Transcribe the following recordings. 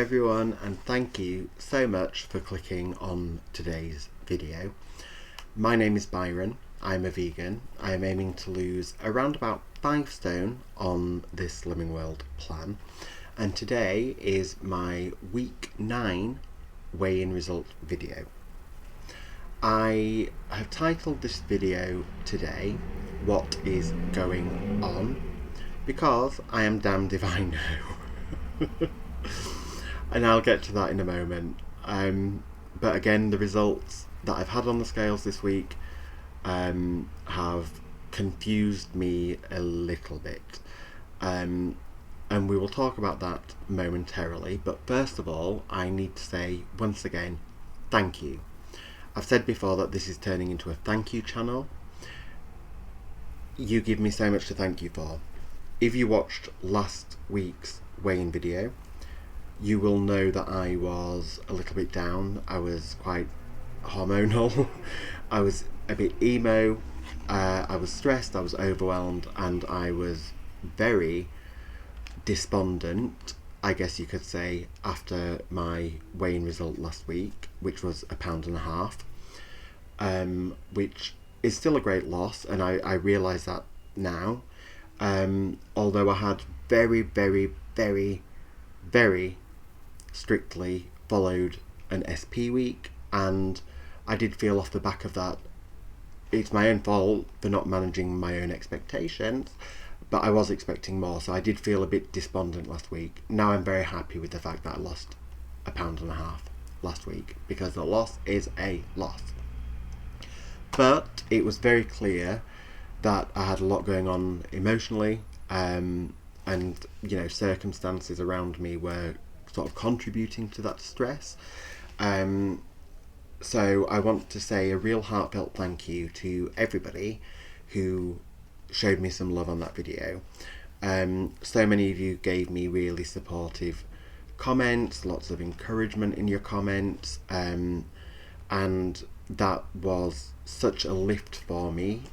everyone, and thank you so much for clicking on today's video. My name is Byron, I'm a vegan. I am aiming to lose around about 5 stone on this Slimming World plan, and today is my week 9 weigh-in result video. I have titled this video today, "What is going on?" because I am damned if I know. And I'll get to that in a moment. But again, the results that I've had on the scales this week have confused me a little bit. And we will talk about that momentarily. But first of all, I need to say once again, thank you. I've said before that this is turning into a thank you channel. You give me so much to thank you for. If you watched last week's weigh-in video, you will know that I was a little bit down. I was quite hormonal. I was a bit emo. I was stressed, I was overwhelmed, and I was very despondent, I guess you could say, after my weigh-in result last week, which was 1.5 pounds, which is still a great loss, and I realise that now. Although I had very, very, very, very strictly followed an SP week, and I did feel off the back of that it's my own fault for not managing my own expectations, but I was expecting more, so I did feel a bit despondent last week. Now I'm very happy with the fact that I lost 1.5 pounds last week, because a loss is a loss. But it was very clear that I had a lot going on emotionally, and you know, circumstances around me were sort of contributing to that stress. So I want to say a real heartfelt thank you to everybody who showed me some love on that video. So many of you gave me really supportive comments, lots of encouragement in your comments, and that was such a lift for me,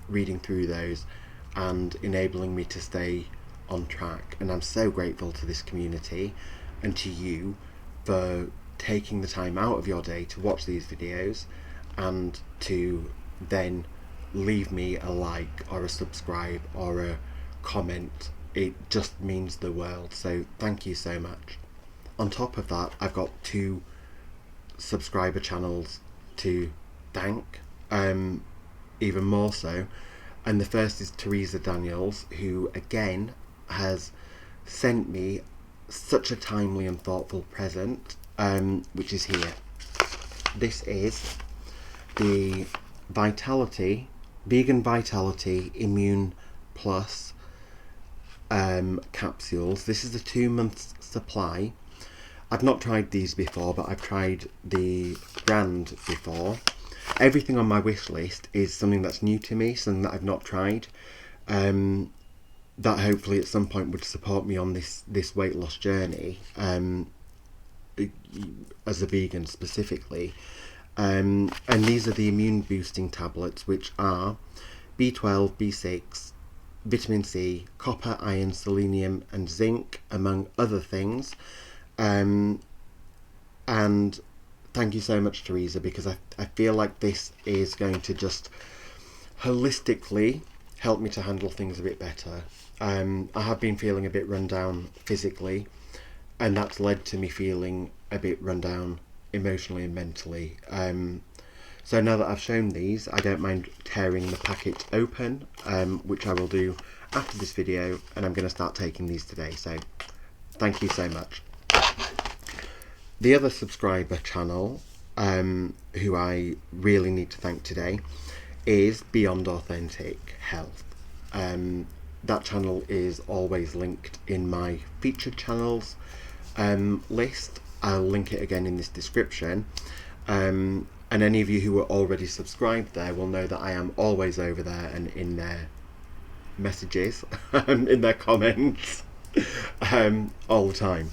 reading through those and enabling me to stay on track. And I'm so grateful to this community and to you for taking the time out of your day to watch these videos and to then leave me a like or a subscribe or a comment. It just means the world, so thank you so much. On top of that, I've got 2 subscriber channels to thank, even more so, and the first is Teresa Daniels, who again has sent me such a timely and thoughtful present, which is here. This is the Vegan Vitality Immune Plus capsules. This is a 2-month supply. I've not tried these before, but I've tried the brand before. Everything on my wish list is something that's new to me, something that I've not tried, that hopefully at some point would support me on this weight loss journey, as a vegan specifically. And these are the immune boosting tablets, which are B12, B6, vitamin C, copper, iron, selenium and zinc, among other things. And thank you so much, Teresa, because I feel like this is going to just holistically help me to handle things a bit better. I have been feeling a bit run down physically, and that's led to me feeling a bit run down emotionally and mentally. So now that I've shown these, I don't mind tearing the packet open, which I will do after this video, and I'm going to start taking these today, so thank you so much. The other subscriber channel, who I really need to thank today, is Beyond Authentic Health. That channel is always linked in my featured channels list. I'll link it again in this description. And any of you who are already subscribed there will know that I am always over there and in their messages, in their comments, all the time.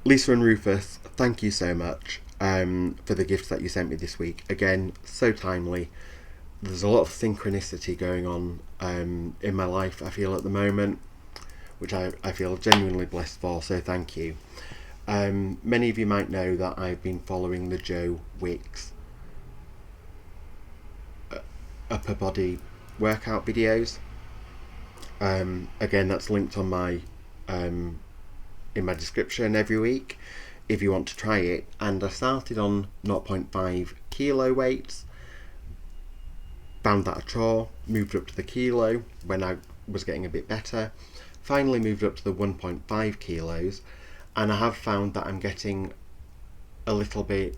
Lisa and Rufus, thank you so much for the gifts that you sent me this week. Again, so timely. There's a lot of synchronicity going on in my life, I feel, at the moment, which I feel genuinely blessed for, so thank you. Many of you might know that I've been following the Joe Wicks upper body workout videos. Again, that's linked on my in my description every week if you want to try it. And I started on 0.5 kilo weights, found that a chore, moved up to the kilo when I was getting a bit better, finally moved up to the 1.5 kilos, and I have found that I'm getting a little bit,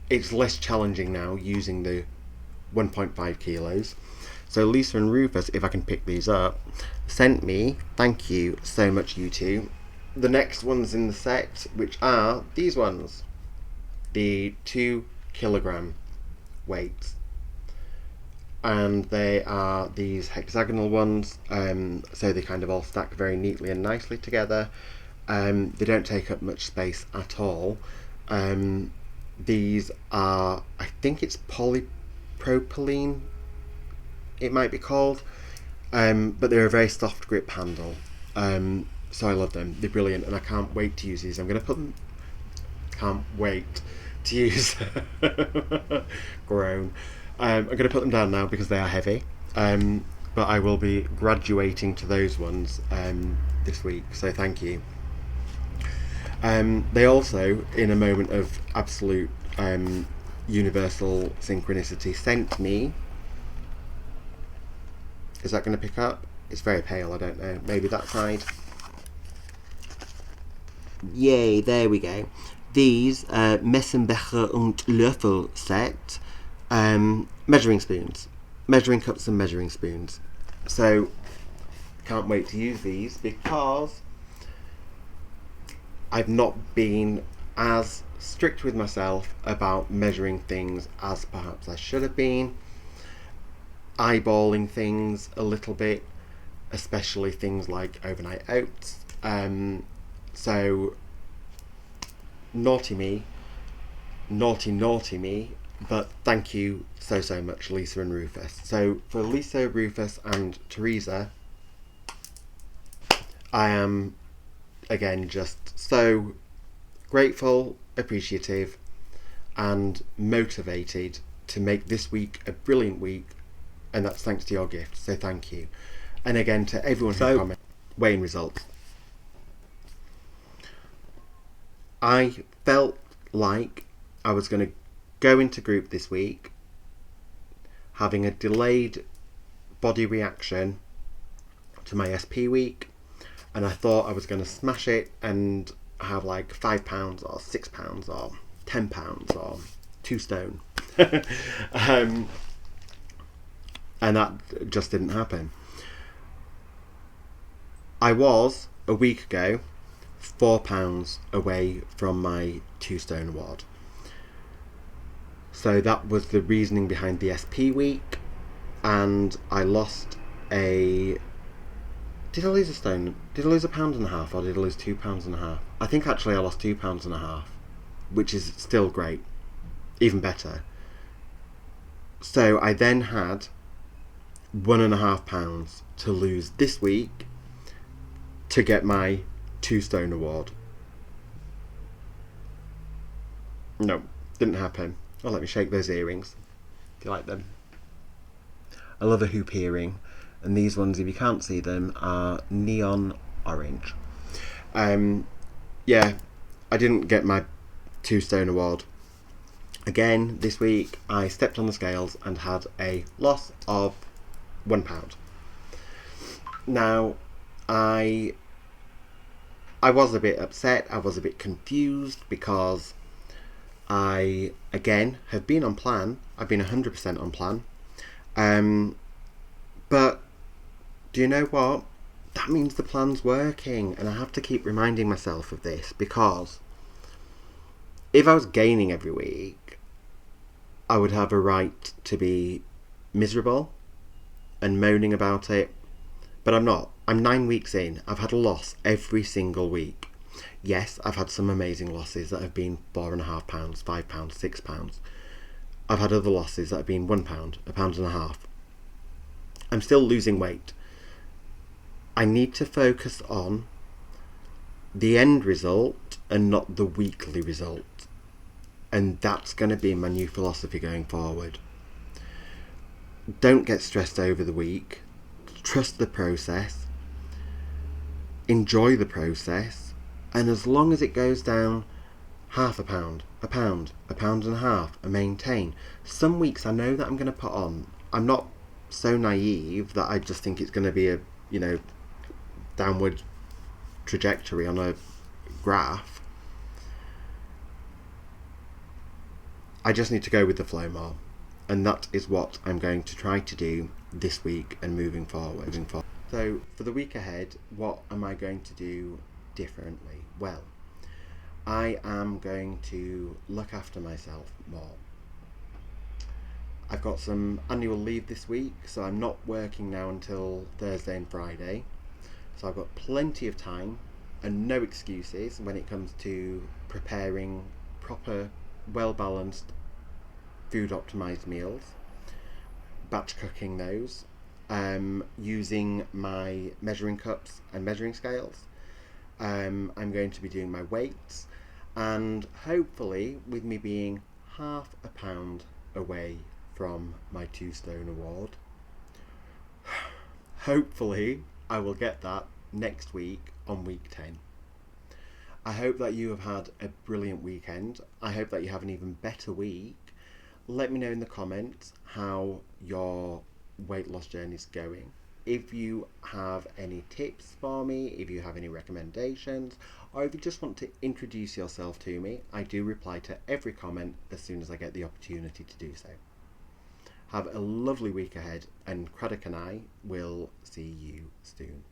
it's less challenging now using the 1.5 kilos. So Lisa and Rufus, if I can pick these up, sent me, thank you so much you two, the next ones in the set, which are these ones, the 2 kilogram weights. And they are these hexagonal ones, so they kind of all stack very neatly and nicely together. They don't take up much space at all. These are, I think it's polypropylene, it might be called, but they're a very soft grip handle, so I love them. They're brilliant, and I can't wait to use these. I'm going to put them, can't wait to use groan. I'm going to put them down now because they are heavy, but I will be graduating to those ones this week, so thank you. They also, in a moment of absolute universal synchronicity, sent me, is that going to pick up? It's very pale, I don't know, maybe that side. Yay, there we go. These Messenbecher und Löffel set measuring spoons, measuring cups and measuring spoons. So can't wait to use these because I've not been as strict with myself about measuring things as perhaps I should have been, eyeballing things a little bit, especially things like overnight oats. So naughty me, naughty me, but thank you so much, Lisa and Rufus. So for Lisa, Rufus and Teresa, I am again just so grateful, appreciative and motivated to make this week a brilliant week, and that's thanks to your gift, so thank you. And again to everyone who commented, weighing results. I felt like I was going to go into group this week having a delayed body reaction to my SP week, and I thought I was going to smash it and have like £5 or £6 or £10 or 2 stone. And that just didn't happen. I was a week ago £4 away from my 2 stone award. So that was the reasoning behind the SP week, and I lost a... Did I lose a stone? Did I lose £1.50 or did I lose £2.50? I think actually I lost £2.50, which is still great, even better. So I then had £1.50 to lose this week to get my 2 stone award. No, didn't happen. Oh, let me shake those earrings. Do you like them? I love a hoop earring, and these ones, if you can't see them, are neon orange. Yeah, I didn't get my 2 stone award. Again, this week I stepped on the scales and had a loss of £1. Now, I was a bit upset, I was a bit confused because I, again, have been on plan. I've been 100% on plan. But do you know what? That means the plan's working, and I have to keep reminding myself of this, because if I was gaining every week, I would have a right to be miserable and moaning about it, but I'm not. I'm 9 weeks in. I've had a loss every single week. Yes, I've had some amazing losses that have been £4.50, £5, £6. I've had other losses that have been £1, £1.50. I'm still losing weight. I need to focus on the end result and not the weekly result. And that's going to be my new philosophy going forward. Don't get stressed over the week. Trust the process. Enjoy the process. And as long as it goes down half a pound, a pound, a pound and a half, and maintain. Some weeks I know that I'm going to put on. I'm not so naive that I just think it's going to be a, downward trajectory on a graph. I just need to go with the flow more. And that is what I'm going to try to do this week and moving forward. So for the week ahead, what am I going to do differently? Well, I am going to look after myself more. I've got some annual leave this week, so I'm not working now until Thursday and Friday. So I've got plenty of time and no excuses when it comes to preparing proper, well-balanced, food-optimised meals, batch cooking those, using my measuring cups and measuring scales. I'm going to be doing my weights, and hopefully, with me being half a pound away from my 2 stone award, hopefully I will get that next week on week 10. I hope that you have had a brilliant weekend. I hope that you have an even better week. Let me know in the comments how your weight loss journey is going. If you have any tips for me, if you have any recommendations, or if you just want to introduce yourself to me, I do reply to every comment as soon as I get the opportunity to do so. Have a lovely week ahead, and Craddock and I will see you soon.